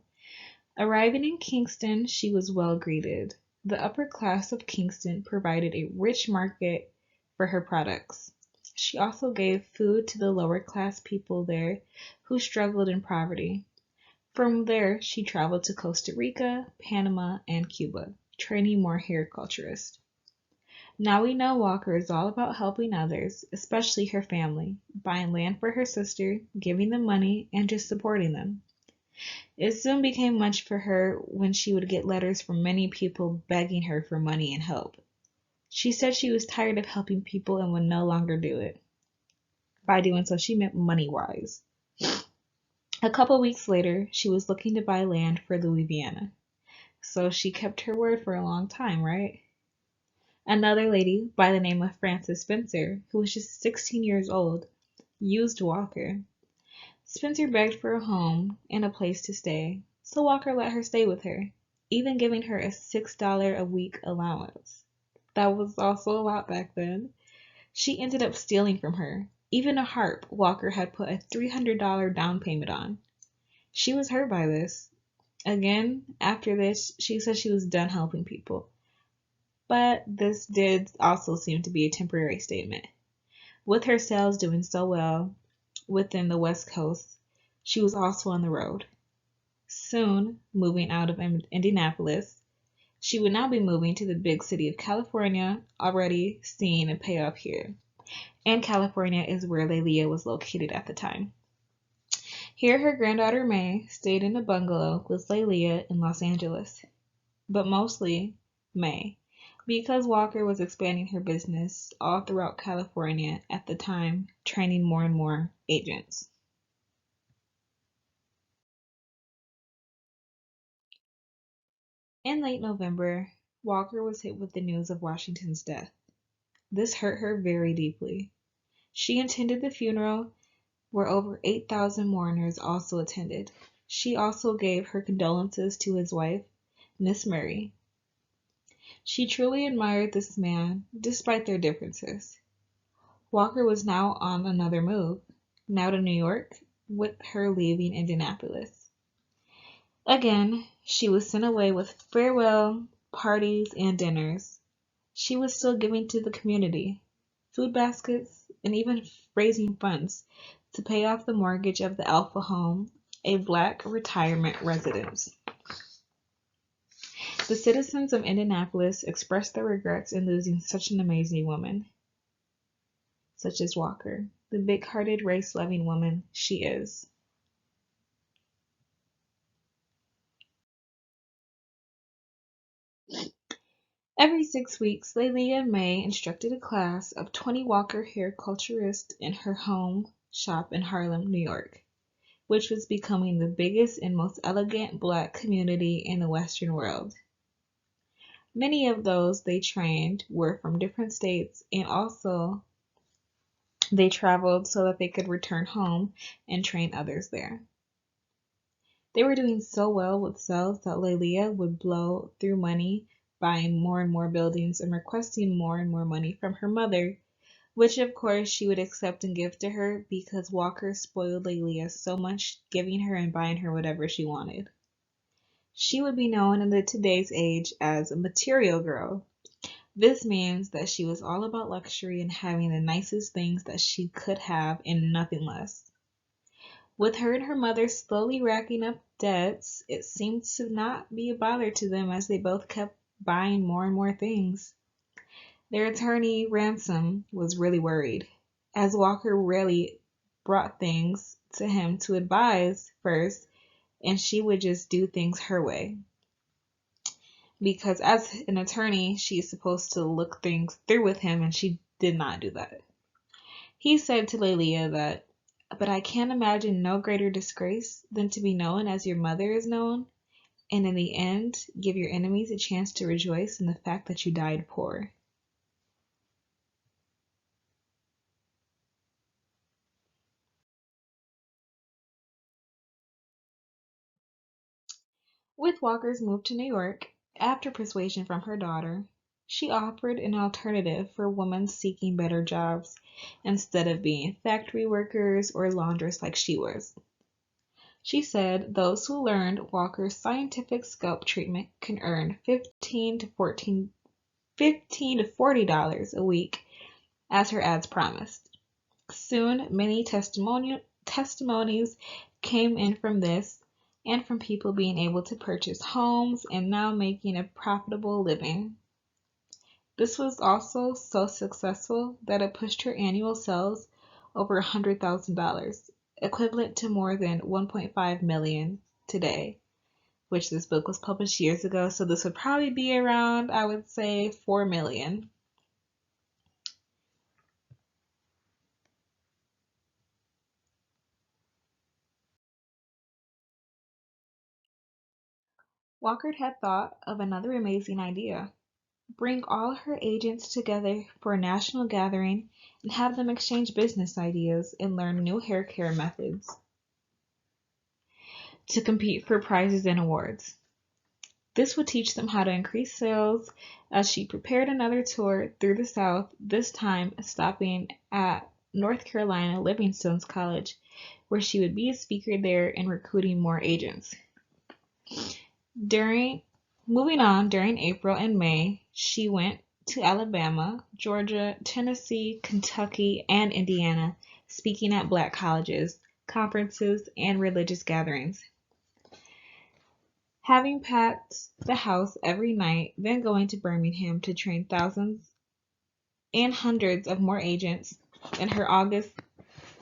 Arriving in Kingston, she was well greeted. The upper class of Kingston provided a rich market for her products. She also gave food to the lower class people there who struggled in poverty. From there, she traveled to Costa Rica, Panama, and Cuba, training more horticulturists. Now we know Walker is all about helping others, especially her family, buying land for her sister, giving them money, and just supporting them. It soon became much for her when she would get letters from many people begging her for money and help. She said she was tired of helping people and would no longer do it. By doing so, she meant money-wise. A couple weeks later, she was looking to buy land for Louisiana. So she kept her word for a long time, right? Another lady by the name of Frances Spencer, who was just 16 years old, used Walker. Spencer begged for a home and a place to stay, so Walker let her stay with her, even giving her a $6 a week allowance. That was also a lot back then. She ended up stealing from her, even a harp Walker had put a $300 down payment on. She was hurt by this. Again, after this, she said she was done helping people. But this did also seem to be a temporary statement. With her sales doing so well within the West Coast, she was also on the road. Soon, moving out of Indianapolis, she would now be moving to the big city of California, already seeing a payoff here. And California is where Lelia was located at the time. Here, her granddaughter May stayed in a bungalow with Lelia in Los Angeles. But mostly May, because Walker was expanding her business all throughout California at the time, training more and more agents. In late November, Walker was hit with the news of Washington's death. This hurt her very deeply. She attended the funeral, where over 8,000 mourners also attended. She also gave her condolences to his wife, Miss Murray. She truly admired this man, despite their differences. Walker was now on another move, now to New York, with her leaving Indianapolis. Again, she was sent away with farewell parties and dinners. She was still giving to the community, food baskets, and even raising funds to pay off the mortgage of the Alpha Home, a black retirement residence. The citizens of Indianapolis expressed their regrets in losing such an amazing woman, such as Walker, the big-hearted, race-loving woman she is. Every 6 weeks, Lelia May instructed a class of 20 Walker hair culturists in her home shop in Harlem, New York, which was becoming the biggest and most elegant black community in the Western world. Many of those they trained were from different states, and also they traveled so that they could return home and train others there. They were doing so well with sales that Lelia would blow through money, buying more and more buildings and requesting more and more money from her mother, which of course she would accept and give to her because Walker spoiled Lelia so much, giving her and buying her whatever she wanted. She would be known in today's age as a material girl. This means that she was all about luxury and having the nicest things that she could have and nothing less. With her and her mother slowly racking up debts, it seemed to not be a bother to them as they both kept buying more and more things. Their attorney, Ransom, was really worried, as Walker rarely brought things to him to advise first, and she would just do things her way. Because as an attorney, she is supposed to look things through with him, and she did not do that. He said to Lelia that, "But I can't imagine no greater disgrace than to be known as your mother is known, and in the end give your enemies a chance to rejoice in the fact that you died poor." With Walker's move to New York, after persuasion from her daughter, she offered an alternative for women seeking better jobs instead of being factory workers or laundress like she was. She said those who learned Walker's scientific scalp treatment can earn $15 to $40 a week, as her ads promised. Soon, many testimonies came in from this and from people being able to purchase homes and now making a profitable living. This was also so successful that it pushed her annual sales over $100,000, equivalent to more than 1.5 million today, which this book was published years ago, so this would probably be around, I would say, 4 million. Walker had thought of another amazing idea. Bring all her agents together for a national gathering and have them exchange business ideas and learn new hair care methods to compete for prizes and awards. This would teach them how to increase sales as she prepared another tour through the South, this time stopping at North Carolina Livingstone's College, where she would be a speaker there and recruiting more agents. During April and May, she went to Alabama, Georgia, Tennessee, Kentucky, and Indiana, speaking at black colleges, conferences, and religious gatherings. Having packed the house every night, then going to Birmingham to train thousands and hundreds of more agents in her August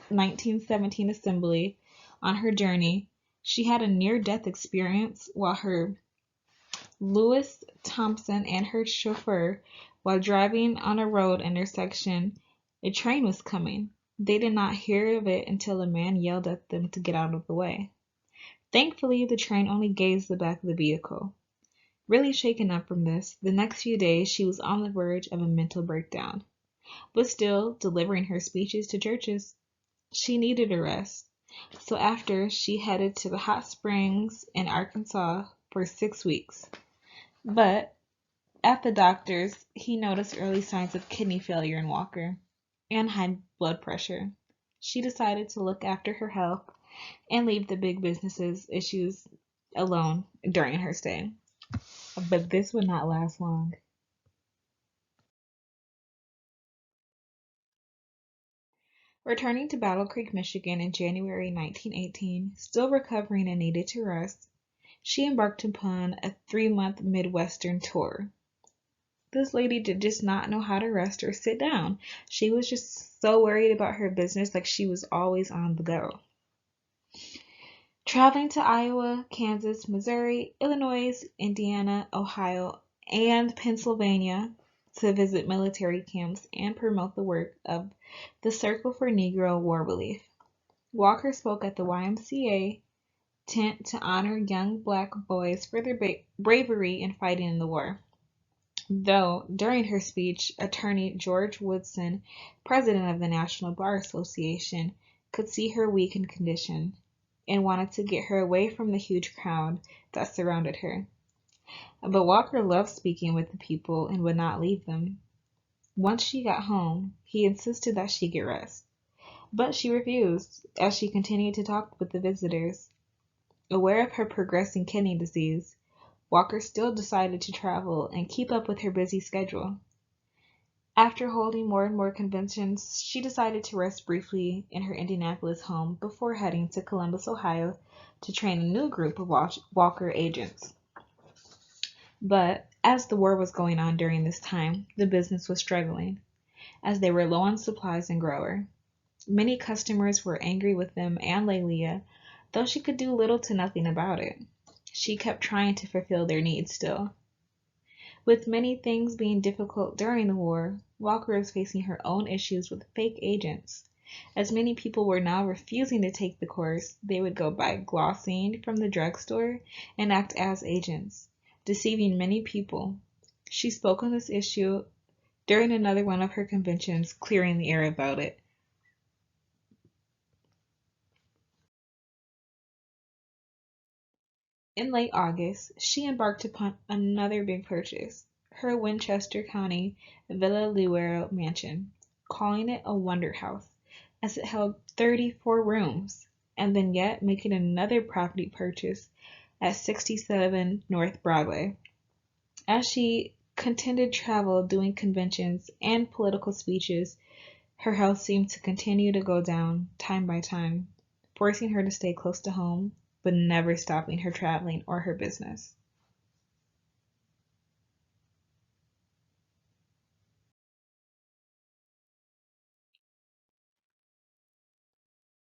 1917 assembly. On her journey, she had a near-death experience while her Lewis Thompson and her chauffeur, while driving on a road intersection, a train was coming. They did not hear of it until a man yelled at them to get out of the way. Thankfully, the train only grazed the back of the vehicle. Really shaken up from this, the next few days she was on the verge of a mental breakdown. But still delivering her speeches to churches, she needed a rest. So after, she headed to the hot springs in Arkansas for 6 weeks. But at the doctor's, he noticed early signs of kidney failure in Walker and high blood pressure. She decided to look after her health and leave the big business issues alone during her stay. But this would not last long. Returning to Battle Creek, Michigan in January 1918, still recovering and needed to rest, she embarked upon a 3-month Midwestern tour. This lady did just not know how to rest or sit down. She was just so worried about her business, like she was always on the go. Traveling to Iowa, Kansas, Missouri, Illinois, Indiana, Ohio, and Pennsylvania to visit military camps and promote the work of the Circle for Negro War Relief. Walker spoke at the YMCA tent to honor young black boys for their bravery in fighting in the war. Though, during her speech, attorney George Woodson, president of the National Bar Association, could see her weakened condition and wanted to get her away from the huge crowd that surrounded her. But Walker loved speaking with the people and would not leave them. Once she got home, he insisted that she get rest. But she refused, as she continued to talk with the visitors. Aware of her progressing kidney disease, Walker still decided to travel and keep up with her busy schedule. After holding more and more conventions, she decided to rest briefly in her Indianapolis home before heading to Columbus, Ohio, to train a new group of Walker agents. But as the war was going on during this time, the business was struggling, as they were low on supplies and grower. Many customers were angry with them and Lelia, though she could do little to nothing about it. She kept trying to fulfill their needs still. With many things being difficult during the war, Walker was facing her own issues with fake agents. As many people were now refusing to take the course, they would go buy glossine from the drugstore and act as agents, deceiving many people. She spoke on this issue during another one of her conventions, clearing the air about it. In late August, she embarked upon another big purchase, her Winchester County Villa Luero mansion, calling it a wonder house, as it held 34 rooms, and then yet making another property purchase at 67 North Broadway. As she continued travel doing conventions and political speeches, her health seemed to continue to go down time by time, forcing her to stay close to home, but never stopping her traveling or her business.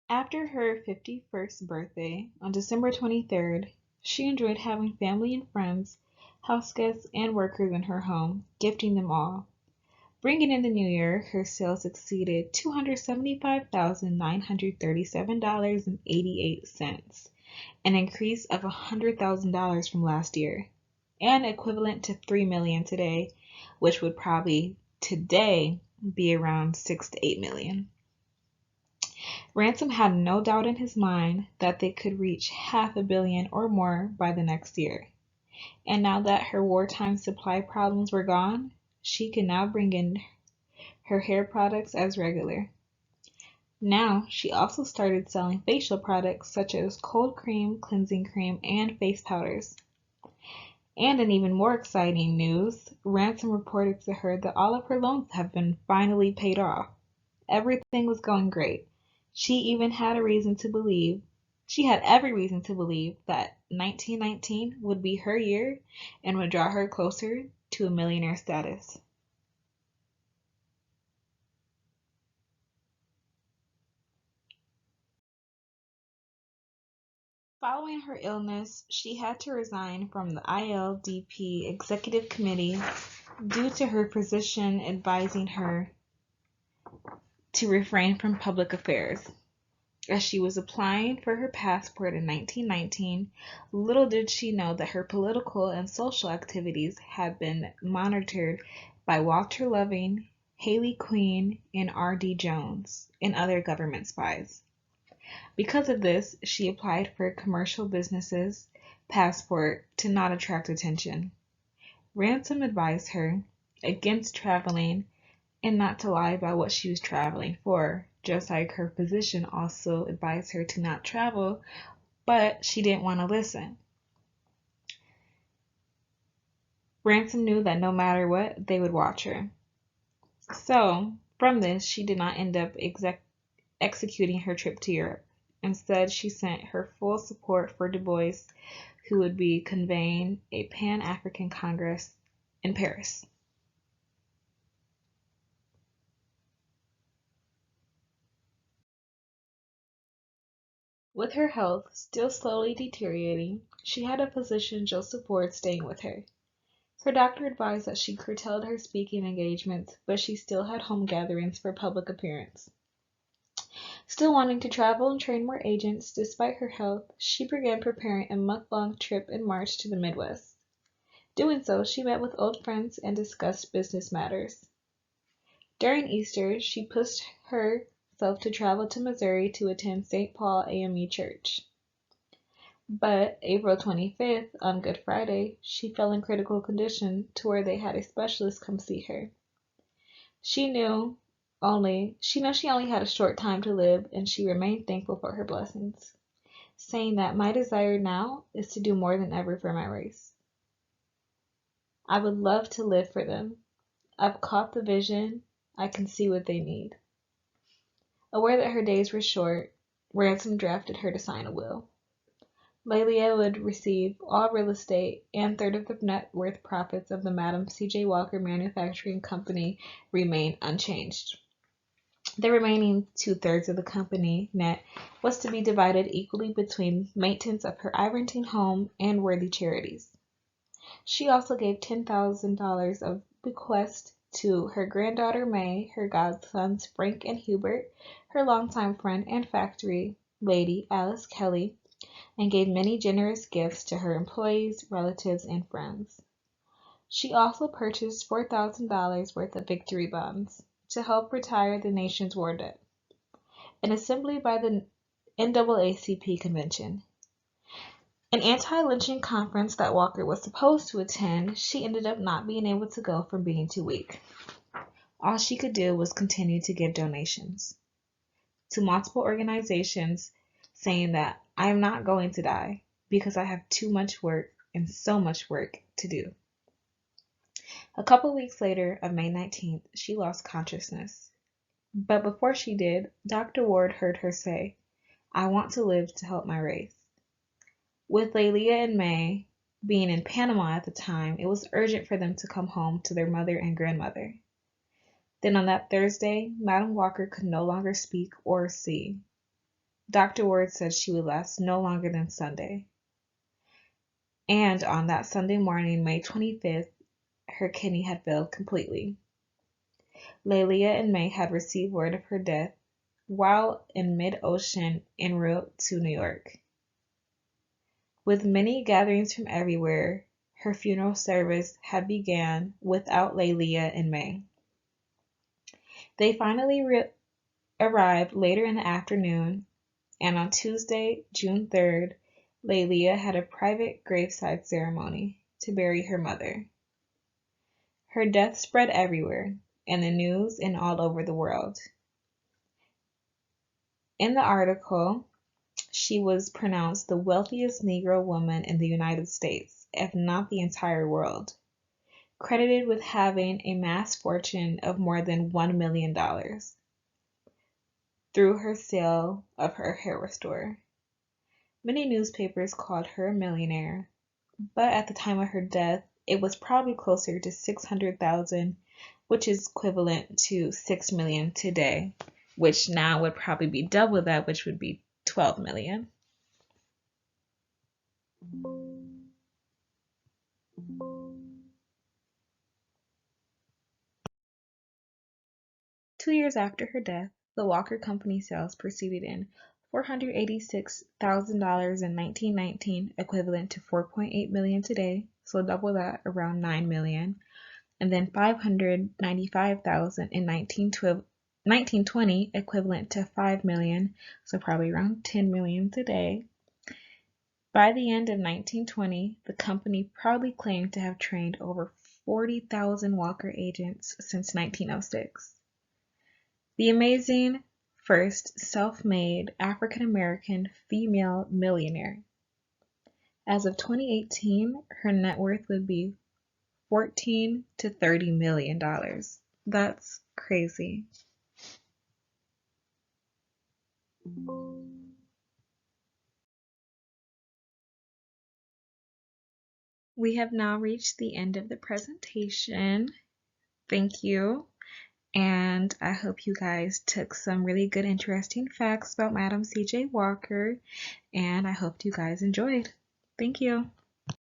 After her 51st birthday, on December 23rd, she enjoyed having family and friends, house guests, and workers in her home, gifting them all. Bringing in the new year, her sales exceeded $275,937.88, an increase of $100,000 from last year, and equivalent to $3 million today, which would probably today be around $6 to $8 million. Ransom had no doubt in his mind that they could reach $500 million or more by the next year. And now that her wartime supply problems were gone, she could now bring in her hair products as regular. Now, she also started selling facial products such as cold cream, cleansing cream, and face powders. And in even more exciting news, Ransom reported to her that all of her loans have been finally paid off. Everything was going great. She had every reason to believe that 1919 would be her year and would draw her closer to a millionaire status. Following her illness, she had to resign from the ILDP Executive Committee due to her physician advising her to refrain from public affairs. As she was applying for her passport in 1919, little did she know that her political and social activities had been monitored by Walter Loving, Haley Queen, and R.D. Jones, and other government spies. Because of this, she applied for a commercial business's passport to not attract attention. Ransom advised her against traveling and not to lie about what she was traveling for, just like her physician also advised her to not travel, but she didn't want to listen. Ransom knew that no matter what, they would watch her. So, from this, she did not end up executing her trip to Europe. Instead, she sent her full support for Du Bois, who would be convening a Pan-African Congress in Paris. With her health still slowly deteriorating, she had a physician, Joseph Ward, staying with her. Her doctor advised that she curtailed her speaking engagements, but she still had home gatherings for public appearance. Still wanting to travel and train more agents despite her health, she began preparing a month-long trip in March to the Midwest. Doing so, she met with old friends and discussed business matters. During Easter, she pushed herself to travel to Missouri to attend St. Paul AME Church. But April 25th, on Good Friday, she fell in critical condition to where they had a specialist come see her. She knew she only had a short time to live, and she remained thankful for her blessings, saying that my desire now is to do more than ever for my race. I would love to live for them. I've caught the vision. I can see what they need. Aware that her days were short, Ransom drafted her to sign a will. Lelia would receive all real estate, and third of the net worth profits of the Madam C.J. Walker Manufacturing Company remained unchanged. The remaining 2/3 of the company net was to be divided equally between maintenance of her Iverton home and worthy charities. She also gave $10,000 of bequest to her granddaughter May, her godsons Frank and Hubert, her longtime friend and factory lady Alice Kelly, and gave many generous gifts to her employees, relatives, and friends. She also purchased $4,000 worth of victory bonds to help retire the nation's war debt. An assembly by the NAACP convention. An anti-lynching conference that Walker was supposed to attend, she ended up not being able to go from being too weak. All she could do was continue to give donations to multiple organizations, saying that I am not going to die because I have too much work and so much work to do. A couple weeks later, on May 19th, she lost consciousness. But before she did, Dr. Ward heard her say, I want to live to help my race. With Lelia and May being in Panama at the time, it was urgent for them to come home to their mother and grandmother. Then on that Thursday, Madam Walker could no longer speak or see. Dr. Ward said she would last no longer than Sunday. And on that Sunday morning, May 25th, her kidney had failed completely. Lelia and May had received word of her death while in mid-ocean en route to New York. With many gatherings from everywhere, her funeral service had begun without Lelia and May. They finally arrived later in the afternoon, and on Tuesday, June 3rd, Lelia had a private graveside ceremony to bury her mother. Her death spread everywhere, in the news and all over the world. In the article, she was pronounced the wealthiest Negro woman in the United States, if not the entire world, credited with having a mass fortune of more than $1 million through her sale of her hair restorer. Many newspapers called her a millionaire, but at the time of her death, it was probably closer to 600,000, which is equivalent to 6 million today, which now would probably be double that, which would be 12 million. Two years after her death, the Walker Company sales proceeded in $486,000 in 1919, equivalent to 4.8 million today, so double that, around 9 million, and then 595,000 in 1920, equivalent to 5 million, so probably around 10 million today. By the end of 1920, the company proudly claimed to have trained over 40,000 Walker agents since 1906. The amazing first self-made African-American female millionaire. As of 2018, her net worth would be $14 to $30 million. That's crazy. We have now reached the end of the presentation. Thank you. And I hope you guys took some really good, interesting facts about Madam C.J. Walker. And I hope you guys enjoyed. Thank you.